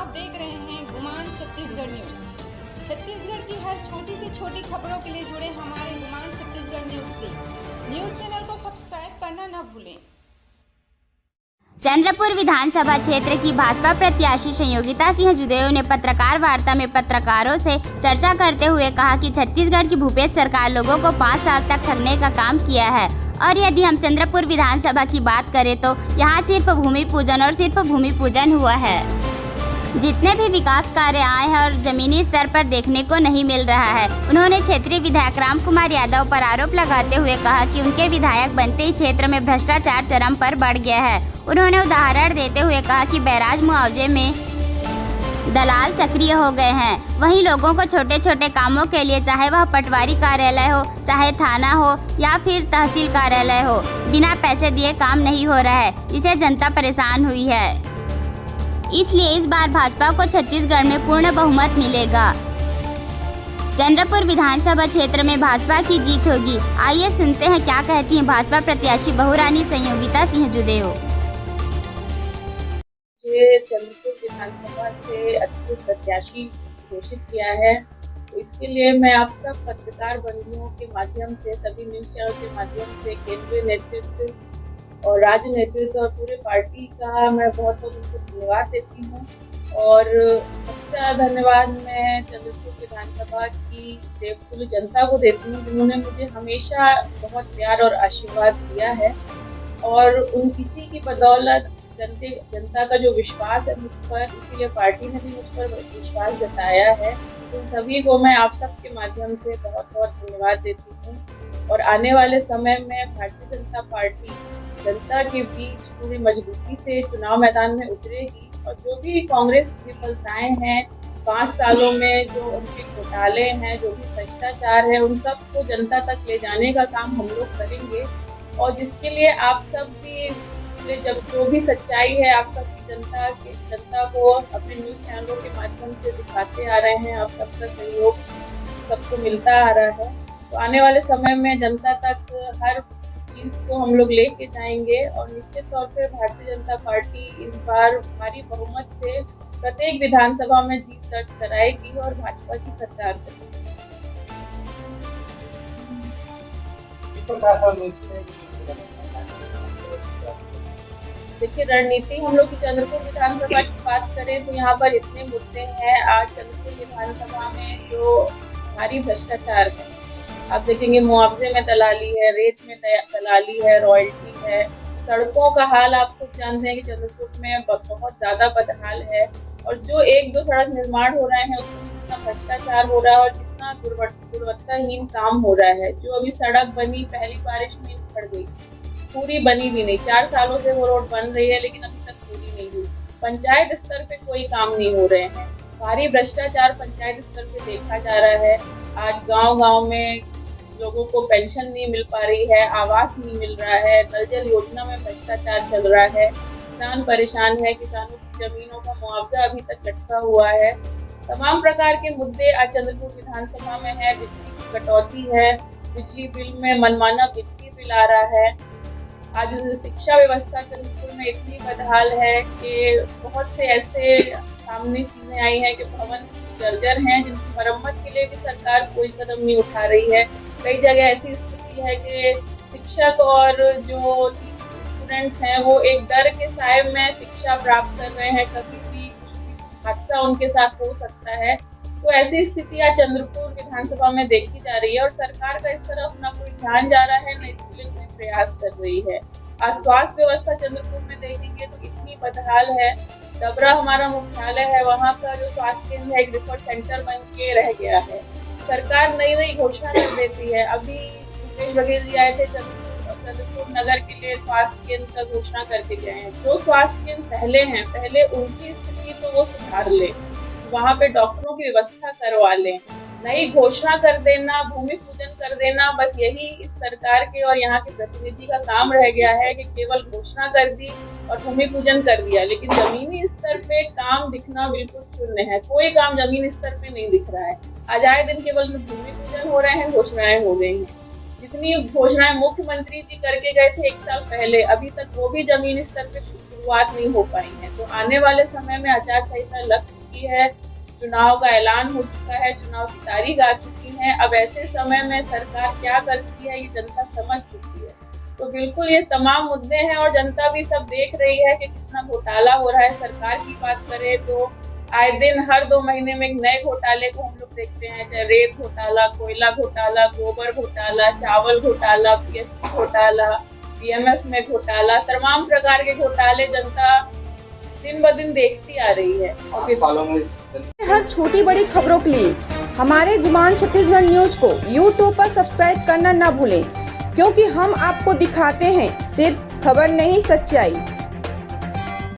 देख रहे हैं गुमान छत्तीसगढ़ न्यूज। छत्तीसगढ़ की हर छोटी से छोटी खबरों के लिए जुड़े हमारे गुमान छत्तीसगढ़ न्यूज से। न्यूज चैनल को सब्सक्राइब करना न भूलें। चंद्रपुर विधानसभा क्षेत्र की भाजपा प्रत्याशी संयोगिता सिंह जुदेव ने पत्रकार वार्ता में पत्रकारों से चर्चा करते हुए कहा कि छत्तीसगढ़ की भूपेश सरकार लोगों को 5 साल तक ठगने का काम किया है और यदि हम चंद्रपुर विधानसभा की बात करें तो यहाँ सिर्फ भूमि पूजन और सिर्फ भूमि पूजन हुआ है। जितने भी विकास कार्य आए हैं और जमीनी स्तर पर देखने को नहीं मिल रहा है। उन्होंने क्षेत्रीय विधायक राम कुमार यादव पर आरोप लगाते हुए कहा कि उनके विधायक बनते ही क्षेत्र में भ्रष्टाचार चरम पर बढ़ गया है। उन्होंने उदाहरण देते हुए कहा कि बैराज मुआवजे में दलाल सक्रिय हो गए हैं। वहीं लोगों को छोटे छोटे कामों के लिए, चाहे वह पटवारी कार्यालय हो, चाहे थाना हो या फिर तहसील कार्यालय हो, बिना पैसे दिए काम नहीं हो रहा है, जिससे जनता परेशान हुई है। इसलिए इस बार भाजपा को छत्तीसगढ़ में पूर्ण बहुमत मिलेगा। चंद्रपुर विधानसभा क्षेत्र में भाजपा की जीत होगी। आइए सुनते हैं क्या कहती हैं भाजपा प्रत्याशी बहुरानी संयोगिता सिंह जुदेव। चंद्रपुर विधानसभा से अच्छे प्रत्याशी घोषित किया है, तो इसके लिए मैं आप सब पत्रकार बंधुओं के माध्यम से, सभी न्यूज चैनल के माध्यम से केंद्रीय नेतृत्व और राज्य नेतृत्व और पूरे पार्टी का मैं बहुत बहुत उनको धन्यवाद देती हूँ। और सबसे ज़्यादा धन्यवाद मैं चंद्रपुर विधानसभा की देवतुल्य जनता को देती हूँ, जिन्होंने मुझे हमेशा बहुत प्यार और आशीर्वाद दिया है। और उन किसी की बदौलत जनता का जो विश्वास है मुझ पर, इसीलिए पार्टी ने भी मुझ पर विश्वास जताया है। तो सभी को मैं आप सबके माध्यम से बहुत बहुत धन्यवाद देती हूँ। और आने वाले समय में भारतीय जनता पार्टी जनता के बीच पूरी मजबूती से चुनाव मैदान में उतरेगी और जो भी कांग्रेस की विफलताएं हैं 5 सालों में, जो उनके घोटाले हैं, जो भी भ्रष्टाचार है, उन सबको जनता तक ले जाने का काम हम लोग करेंगे। और जिसके लिए आप सब भी जब जो भी सच्चाई है आप सबकी जनता को अपने न्यूज चैनलों के माध्यम से दिखाते आ रहे हैं, आप सबका सहयोग सबको मिलता आ रहा है। तो आने वाले समय में जनता तक हर चीज़ को हम लोग लेके जाएंगे और निश्चित तौर पे भारतीय जनता पार्टी इस बार भारी बहुमत से प्रत्येक विधानसभा में जीत दर्ज कराएगी और भाजपा की सरकार बनेगी। देखिए, रणनीति हम लोग की चंद्रपुर विधानसभा की बात करें तो यहाँ पर इतने मुद्दे हैं। आज चंद्रपुर विधानसभा में जो भारी भ्रष्टाचार है, आप देखेंगे मुआवजे में दलाली है, रेत में दलाली है, रॉयल्टी है, सड़कों का हाल आप खुद जानते हैं कि चंद्रपुर में बहुत ज़्यादा बदहाल है। और जो 1-2 सड़क निर्माण हो रहे हैं उसमें कितना भ्रष्टाचार हो रहा है और कितना गुणवत्ताहीन काम हो रहा है। जो अभी सड़क बनी, पहली बारिश में उखड़ गई, पूरी बनी भी नहीं। 4 सालों से वो रोड बन रही है लेकिन अभी तक पूरी नहीं हुई। पंचायत स्तर पे कोई काम नहीं हो रहे हैं। भारी भ्रष्टाचार पंचायत स्तर पे देखा जा रहा है। आज गांव-गांव में लोगों को पेंशन नहीं मिल पा रही है, आवास नहीं मिल रहा है, नल जल योजना में भ्रष्टाचार चल रहा है, किसान परेशान है, किसानों की जमीनों का मुआवजा अभी तक लटका हुआ है। तमाम प्रकार के मुद्दे आज चंद्रपुर विधानसभा में है। बिजली की कटौती है, बिजली बिल में मनमाना बिजली बिल आ रहा है। आज शिक्षा व्यवस्था चंद्रपुर में इतनी बदहाल है कि बहुत से ऐसे सामने चीजें आई हैं कि भवन जर्जर हैं, जिनकी मरम्मत के लिए भी सरकार कोई कदम नहीं उठा रही है। कई जगह ऐसी स्थिति है कि शिक्षक और जो स्टूडेंट्स हैं वो एक डर के साए में शिक्षा प्राप्त कर रहे हैं, कभी भी हादसा उनके साथ हो सकता है। तो ऐसी स्थिति आज चंद्रपुर विधानसभा में देखी जा रही है और सरकार का इस तरफ ना कोई ध्यान जा रहा है, न इसके लिए कोई प्रयास कर रही है। आज स्वास्थ्य व्यवस्था चंद्रपुर में देखेंगे तो इतनी बदहाल है। डबरा हमारा मुख्यालय है, वहाँ का जो स्वास्थ्य केंद्र है एक रेफर सेंटर बन के रह गया है। सरकार नई घोषणा कर देती है। अभी भूपेश बघेल जी आए थे चंद्रपुर नगर के लिए स्वास्थ्य केंद्र का घोषणा करके गए हैं। जो स्वास्थ्य केंद्र पहले उनकी स्थिति तो वो सुधार ले, वहाँ पे डॉक्टरों की व्यवस्था करवा लें। नई घोषणा कर देना, भूमि पूजन कर देना, बस यही इस सरकार के और यहाँ के प्रतिनिधि का काम रह गया है कि केवल घोषणा कर दी और भूमि पूजन कर दिया, लेकिन जमीनी स्तर पे काम दिखना बिल्कुल शून्य है। कोई काम जमीनी स्तर पे नहीं दिख रहा है। आज आए दिन केवल भूमि पूजन हो रहे हैं, घोषणाएं हो गई हैं। जितनी घोषणाएं मुख्यमंत्री जी करके गए थे 1 साल पहले, अभी तक वो भी जमीनी स्तर पे शुरुआत नहीं हो पाई है। तो आने वाले समय में आचार संहिता चुकी है, चुनाव का ऐलान हो चुका है, चुनाव की तारीख आ चुकी है। अब ऐसे समय में सरकार क्या करती है ये जनता समझ चुकी है। तो बिल्कुल ये तमाम मुद्दे हैं और जनता भी सब देख रही है कि कितना घोटाला हो रहा है। सरकार की बात करें तो आए दिन हर 2 महीने में एक नए घोटाले को हम लोग देखते हैं, चाहे रेत घोटाला, कोयला घोटाला, गोबर घोटाला, चावल घोटाला, पीएससी घोटाला, पीएमएफ में घोटाला, तमाम प्रकार के घोटाले जनता दिन ब दिन देखती आ रही है। हर छोटी बड़ी खबरों के लिए हमारे गुमान छत्तीसगढ़ न्यूज को यूट्यूब पर सब्सक्राइब करना न भूलें, क्योंकि हम आपको दिखाते हैं सिर्फ खबर नहीं, सच्चाई।